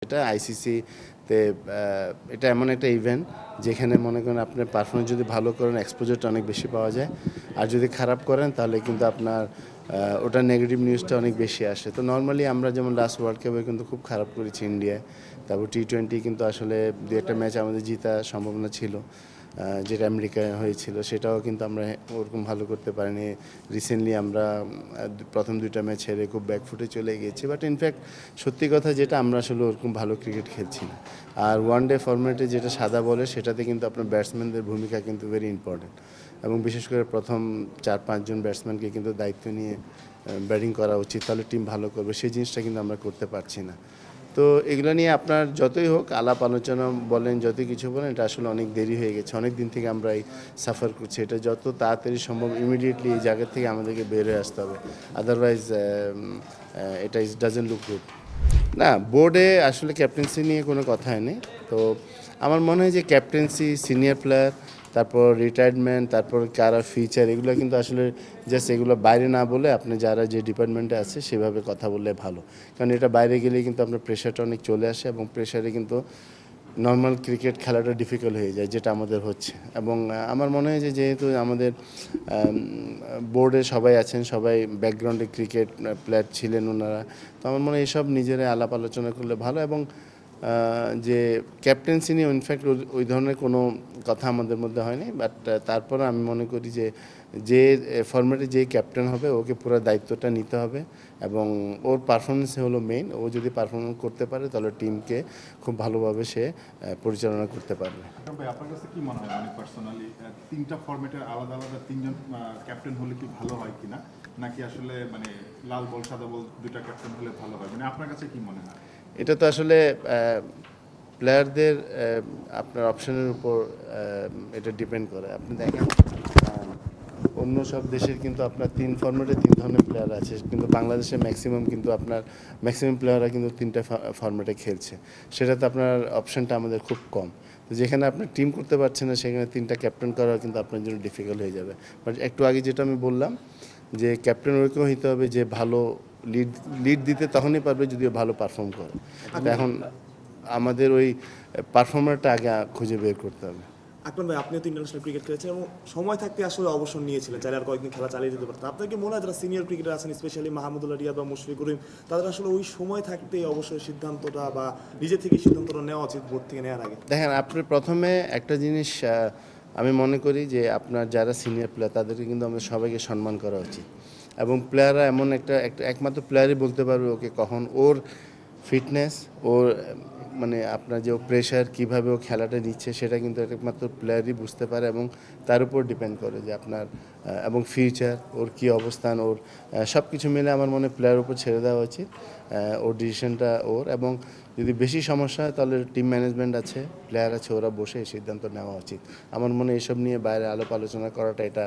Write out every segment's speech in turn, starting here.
এটা আইসিসিতে এটা এমন একটা ইভেন্ট যেখানে মনে করেন আপনার পারফরমেন্স যদি ভালো করেন এক্সপোজারটা অনেক বেশি পাওয়া যায়, আর যদি খারাপ করেন তাহলে কিন্তু আপনার ওটা নেগেটিভ নিউজটা অনেক বেশি আসে। তো নর্মালি আমরা যেমন লাস্ট ওয়ার্ল্ড কাপে কিন্তু খুব খারাপ করেছি ইন্ডিয়ায়, তারপর টি-20 কিন্তু আসলে দু একটা ম্যাচ আমাদের জেতার সম্ভাবনা ছিল, যেটা আমেরিকায় হয়েছিল সেটাও কিন্তু আমরা ওরকম ভালো করতে পারিনি। রিসেন্টলি আমরা প্রথম দুইটা ম্যাচ হেরে খুব ব্যাকফুটে চলে গিয়েছি, বাট ইনফ্যাক্ট সত্যি কথা যেটা আমরা আসলে ওরকম ভালো ক্রিকেট খেলছি না। আর ওয়ান ডে ফরম্যাটে যেটা সাদা বলে সেটাতে কিন্তু আপনার ব্যাটসম্যানদের ভূমিকা কিন্তু ভেরি ইম্পর্টেন্ট, এবং বিশেষ করে প্রথম 4-5 জন ব্যাটসম্যানকে কিন্তু দায়িত্ব নিয়ে ব্যাটিং করা উচিত, তাহলে টিম ভালো করবে। সেই জিনিসটা কিন্তু আমরা করতে পারছি না। তো এগুলো নিয়ে আপনার যতই হোক আলাপ আলোচনা বলেন, যতই কিছু বলেন, এটা আসলে অনেক দেরি হয়ে গেছে, অনেক দিন থেকে আমরা এই সাফার করছি। এটা যত তাড়াতাড়ি সম্ভব ইমিডিয়েটলি এই জায়গা থেকে আমাদেরকে বের হয়ে আসতে হবে, আদারওয়াইজ এটা ডাজেন্ট লুক গুড। না, বোর্ডে আসলে ক্যাপ্টেন্সি নিয়ে কোনো কথা হয়নি। তো আমার মনে হয় যে ক্যাপ্টেন্সি, সিনিয়র প্লেয়ার, তারপর রিটায়ারমেন্ট, তারপর কারা ফিচার, এগুলো কিন্তু আসলে জাস্ট এগুলো বাইরে না বলে আপনি যারা যে ডিপার্টমেন্টে আছে সেভাবে কথা বললে ভালো। কারণ এটা বাইরে গেলেই কিন্তু আপনার প্রেশারটা অনেক চলে আসে, এবং প্রেশারে কিন্তু নর্মাল ক্রিকেট খেলাটা ডিফিকাল্ট হয়ে যায়, যেটা আমাদের হচ্ছে। এবং আমার মনে হয় যে যেহেতু আমাদের বোর্ডে সবাই আছেন, সবাই ব্যাকগ্রাউন্ডে ক্রিকেট প্লেয়ার ছিলেন ওনারা, তো আমার মনে হয় এসব নিজেরা আলাপ আলোচনা করলে ভালো। এবং যে ক্যাপ্টেন্সি নিয়ে ইনফ্যাক্ট ওই ধরনের কোনো কথা আমাদের মধ্যে হয়নি, বাট তারপরে আমি মনে করি যে যে ফরম্যাটে যে ক্যাপ্টেন হবে ওকে পুরো দায়িত্বটা নিতে হবে, এবং ওর পারফরমেন্স হলো মেইন। ও যদি পারফরমেন্স করতে পারে তাহলে টিমকে খুব ভালোভাবে সে পরিচালনা করতে পারবে। ভাই, আপনার কাছে কি মনে হয়, মানে পার্সোনালি তিনটা ফরম্যাটের আলাদা আলাদা তিনজন ক্যাপ্টেন হলে কি ভালো হয় কিনা, নাকি আসলে মানে লাল বল সাদা বল দুইটা ক্যাপ্টেন হলে ভালো হয়, মানে আপনার কাছে কি মনে হয়? এটা তো আসলে প্লেয়ারদের আপনার অপশনের উপর এটা ডিপেন্ড করে। আপনি দেখেন অন্য সব দেশের কিন্তু আপনার 3 ফরম্যাটে 3 ধরনের প্লেয়ার আছে, কিন্তু বাংলাদেশে ম্যাক্সিমাম কিন্তু আপনার ম্যাক্সিমাম প্লেয়াররা কিন্তু 3টা ফরম্যাটে খেলছে। সেটাতে আপনার অপশনটা আমাদের খুব কম। তো যেখানে আপনি টিম করতে পারছেন না সেখানে 3টা ক্যাপ্টেন করা কিন্তু আপনার জন্য ডিফিকাল্ট হয়ে যাবে। বাট একটু আগে যেটা আমি বললাম যে ক্যাপ্টেন ওরকম হইতে হবে যে ভালো লিড লিড দিতে তখনই পারবে যদি ও ভালো পারফর্ম করে। তো এখন আমাদের ওই পারফর্মারটা আগে খুঁজে বের করতে হবে। আকরাম ভাই, আপনিও তো ইন্টারন্যাশনাল ক্রিকেট খেলেছেন এবং সময় থাকতে আসলে অবসর নিয়েছিলেন, চাইলে আর কয়েকদিন খেলা চালিয়ে যেতে পারতেন। আপনার কি মনে হয় যারা সিনিয়র ক্রিকেটার আছেন, স্পেশালি মাহমুদুল্লাহ রিয়াদ বা মুশফিকুর রহিম, তাদের আসলে ওই সময় থাকতে অবসরের সিদ্ধান্তটা বা নিজে থেকে সিদ্ধান্তটা নেওয়া উচিত বোর্ড থেকে নেওয়ার আগে? দেখেন, আপনি প্রথমে একটা জিনিস আমি মনে করি যে আপনার যারা সিনিয়র প্লেয়ার তাদেরকে কিন্তু আমাদের সবাইকে সম্মান করা উচিত, এবং প্লেয়াররা এমন একটা একমাত্র প্লেয়ারই বলতে পারবে ওকে কখন ওর ফিটনেস, ওর মানে আপনার যে প্রেশার কীভাবে ও খেলাটা নিচ্ছে সেটা কিন্তু একমাত্র প্লেয়ারই বুঝতে পারে, এবং তার উপর ডিপেন্ড করে যে আপনার এবং ফিউচার ওর কী অবস্থান, ওর সব কিছু মিলে আমার মনে হয় প্লেয়ারের উপর ছেড়ে দেওয়া উচিত। ওর ডিসিশনটা ওর, এবং যদি বেশি সমস্যা হয় তাহলে টিম ম্যানেজমেন্ট আছে, প্লেয়ার আছে, ওরা বসে এই সিদ্ধান্ত নেওয়া উচিত। আমার মনে হয় এসব নিয়ে বাইরে আলাপ আলোচনা করাটা এটা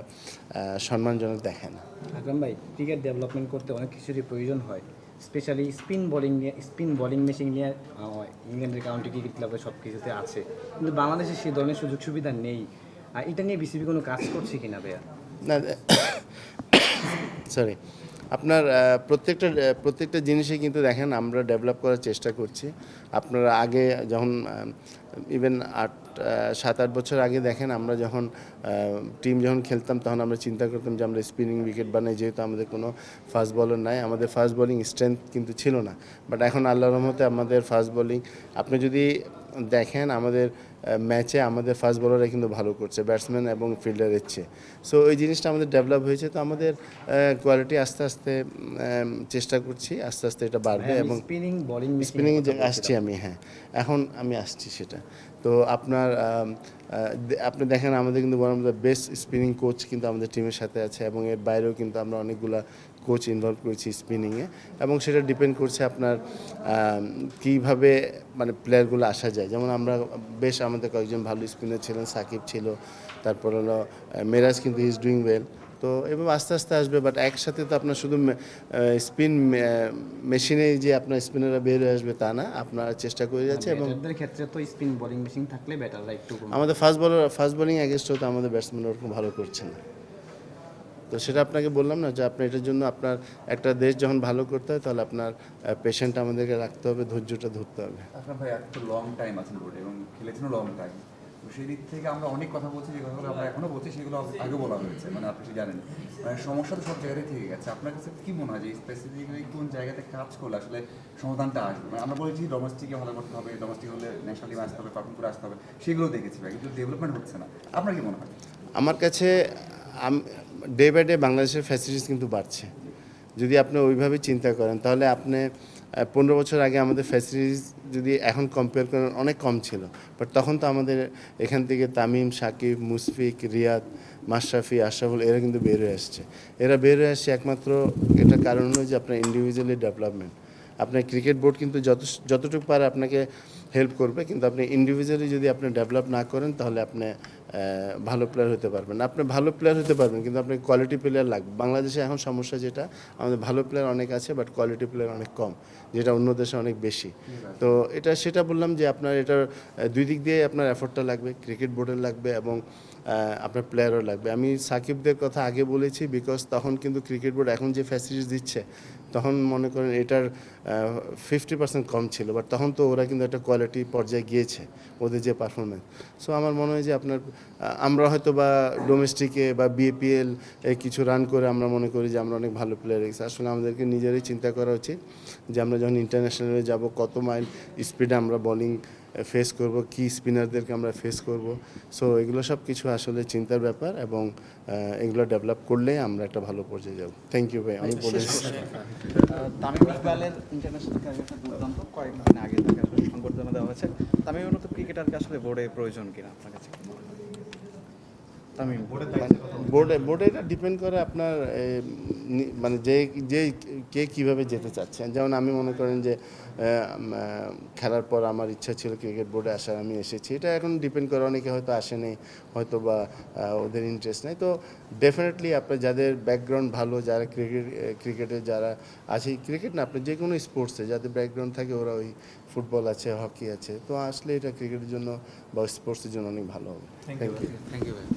সম্মানজনক দেখে না। আকরাম ভাই, ক্রিকেট ডেভেলপমেন্ট করতে অনেক কিছুরই প্রয়োজন হয়, স্পেশালি স্পিন বোলিং মেশিন নিয়ে ইংল্যান্ডের কাউন্টি ক্রিকেট ক্লাবে সব কিছুতে আছে, কিন্তু বাংলাদেশে সেই ধরনের সুযোগ সুবিধা নেই। আর এটা নিয়ে বিসিবি কোনো কাজ করছে কিনা ভাইয়া? না, সরি, আপনার প্রত্যেকটা জিনিসই কিন্তু দেখেন আমরা ডেভেলপ করার চেষ্টা করছি। আপনারা আগে যখন ইভেন 7-8 বছর আগে দেখেন আমরা যখন টিম যখন খেলতাম তখন আমরা চিন্তা করতাম যে আমরা স্পিনিং উইকেট বানাই, যেহেতু আমাদের কোনো ফাস্ট বলার নাই, আমাদের ফাস্ট বোলিং স্ট্রেংথ কিন্তু ছিল না। বাট এখন আল্লাহর রহমতে আমাদের ফাস্ট বোলিং, আপনি যদি দেখেন আমাদের ম্যাচে আমাদের ফাস্ট বোলাররা কিন্তু ভালো করছে ব্যাটসম্যান এবং ফিল্ডারের চেয়ে। সো ওই জিনিসটা আমাদের ডেভেলপ হয়েছে, তো আমাদের কোয়ালিটি আস্তে আস্তে চেষ্টা করছি, আস্তে আস্তে এটা বাড়বে। এবং স্পিনিং আসছি আমি, হ্যাঁ, এখন আমি আসছি সেটা। তো আপনার আপনি দেখেন আমাদের কিন্তু one of the best spinning coach কিন্তু আমাদের টিমের সাথে আছে, এবং এর বাইরেও কিন্তু আমরা অনেকগুলা কোচ ইনভলভ করেছি স্পিনিংয়ে, এবং সেটা ডিপেন্ড করছে আপনার কীভাবে মানে প্লেয়ারগুলো আসা যায়। যেমন আমরা বেশ আমাদের কয়েকজন ভালো স্পিনার ছিলেন, সাকিব ছিল, তারপর হলো মেরাজ কিন্তু ইজ ডুইং ওয়েল। তো এভাবে আস্তে আস্তে আসবে, বাট একসাথে তো আপনার শুধু স্পিন মেশিনে যে আপনার স্পিনাররা বের হয়ে আসবে তা না, আপনারা চেষ্টা করে যাচ্ছে। এবং ব্যাটারদের ক্ষেত্রে তো স্পিন বোলিং মেশিন থাকলে ব্যাটাররা একটু আমাদের ফাস্ট বোলিং অ্যাগেনস্টও তো আমাদের ব্যাটসম্যান ওরকম ভালো করছে না। তো সেটা আপনাকে বললাম না যে আপনি এটার জন্য আপনার একটা দেশ যখন ভালো করতে হয় তাহলে আপনার পেশেন্ট আমাদেরকে রাখতে হবে, ধৈর্যটা ধরতে হবে। আপনার ভাই এত লং টাইম আছেন বোর্ডে এবং খেলেছেনও লং টাইম, তো সেই দিক থেকে আমরা অনেক কথা বলছি, যে কথাগুলো আমরা এখনো বলছি সেগুলো আগে বলা হয়েছে, মানে আপনি কি জানেন, মানে সমস্যা তো সব জায়গায় থেকে গেছে। আপনার কাছে কি মনে হয় যে স্পেসিফিকলি কোন জায়গাতে কাজ করলে আসলে সমাধানটা আসবে? মানে আমরা বলেছি ডোমেস্টিকে ভালো করতে হবে, ডোমেস্টিক হলে ন্যাশনাল টিমে আসতে হবে, পারফর্ম করে আসতে হবে, সেগুলো দেখেছি ভাই, কিন্তু ডেভেলপমেন্ট হচ্ছে না। আপনার কি মনে হয়? আমার কাছে ডে বাই ডে বাংলাদেশের ফ্যাসিলিটিস কিন্তু বাড়ছে। যদি আপনি ওইভাবে চিন্তা করেন তাহলে আপনি 15 বছর আগে আমাদের ফ্যাসিলিটিস যদি এখন কম্পেয়ার করেন অনেক কম ছিল, বাট তখন তো আমাদের এখান থেকে তামিম, সাকিব, মুশফিক, রিয়াদ, মাশরাফি, আশরাফুল এরা কিন্তু বের হয়ে আসছে। এরা বের হয়ে আসছে একমাত্র এটার কারণ হলো যে আপনার ইন্ডিভিজুয়ালি ডেভেলপমেন্ট। আপনার ক্রিকেট বোর্ড কিন্তু যতটুকু পারে আপনাকে হেল্প করবে, কিন্তু আপনি ইন্ডিভিজুয়ালি যদি আপনি ডেভেলপ না করেন তাহলে আপনি ভালো প্লেয়ার হতে পারবেন না। আপনি ভালো প্লেয়ার হতে পারবেন কিন্তু আপনি কোয়ালিটি প্লেয়ার লাগবে। বাংলাদেশে এখন সমস্যা যেটা, আমাদের ভালো প্লেয়ার অনেক আছে বাট কোয়ালিটি প্লেয়ার অনেক কম, যেটা অন্য দেশে অনেক বেশি। তো সেটা বললাম যে আপনার এটার দুই দিক দিয়ে আপনার এফোর্টটা লাগবে, ক্রিকেট বোর্ডের লাগবে এবং আপনার প্লেয়ারও লাগবে। আমি সাকিবদের কথা আগে বলেছি বিকজ তখন কিন্তু ক্রিকেট বোর্ড এখন যে ফ্যাসিলিটিস দিচ্ছে তখন মনে করেন এটার 50% কম ছিল, বাট তখন তো ওরা কিন্তু একটা কোয়ালিটি পর্যায়ে গিয়েছে ওদের যে পারফরমেন্স। সো আমার মনে হয় যে আপনার আমরা হয়তো বা ডোমেস্টিকে বা বিএপিএল কিছু রান করে আমরা মনে করি যে আমরা অনেক ভালো প্লেয়ার রেখেছি। আসলে আমাদেরকে নিজেরাই চিন্তা করা উচিত যে আমরা যখন ইন্টারন্যাশনালে যাব কত মাইল স্পিডে আমরা বোলিং ফেস করব, কি স্পিনারদেরকে আমরা ফেস করব। সো এগুলো সব কিছু আসলে চিন্তার ব্যাপার এবং এগুলো ডেভেলপ করলে আমরা একটা ভালো পর্যায়ে যাব। থ্যাংক ইউ ভাই, আমি বলে তামিম ইকবালের ইন্টারন্যাশনাল ক্যারিয়ারটা দুর্দান্ত, কয়েকদিন আগে তাকে আসলে সংবর্ধনা দেওয়া হয়েছে। তামিমের মতো ক্রিকেটারকে আসলে বোর্ডে প্রয়োজন কিনা আপনার কাছে? তামিম বোর্ডে এটা ডিপেন্ড করে আপনার মানে যে যে কে কীভাবে যেতে চাচ্ছেন। যেমন আমি মনে করেন যে খেলার পর আমার ইচ্ছা ছিল ক্রিকেট বোর্ডে আসার, আমি এসেছি। এটা এখন ডিপেন্ড করে, অনেকে হয়তো আসেনি, হয়তো বা ওদের ইন্টারেস্ট নেই। তো ডেফিনেটলি আপনার যাদের ব্যাকগ্রাউন্ড ভালো, যারা ক্রিকেটে যারা আছে, ক্রিকেট না আপনার যে কোনো স্পোর্টসে যাদের ব্যাকগ্রাউন্ড থাকে, ওরা ওই ফুটবল আছে, হকি আছে, তো আসলে এটা ক্রিকেটের জন্য বা স্পোর্টসের জন্য অনেক ভালো হবে। Thank you. থ্যাংক ইউ ভাই।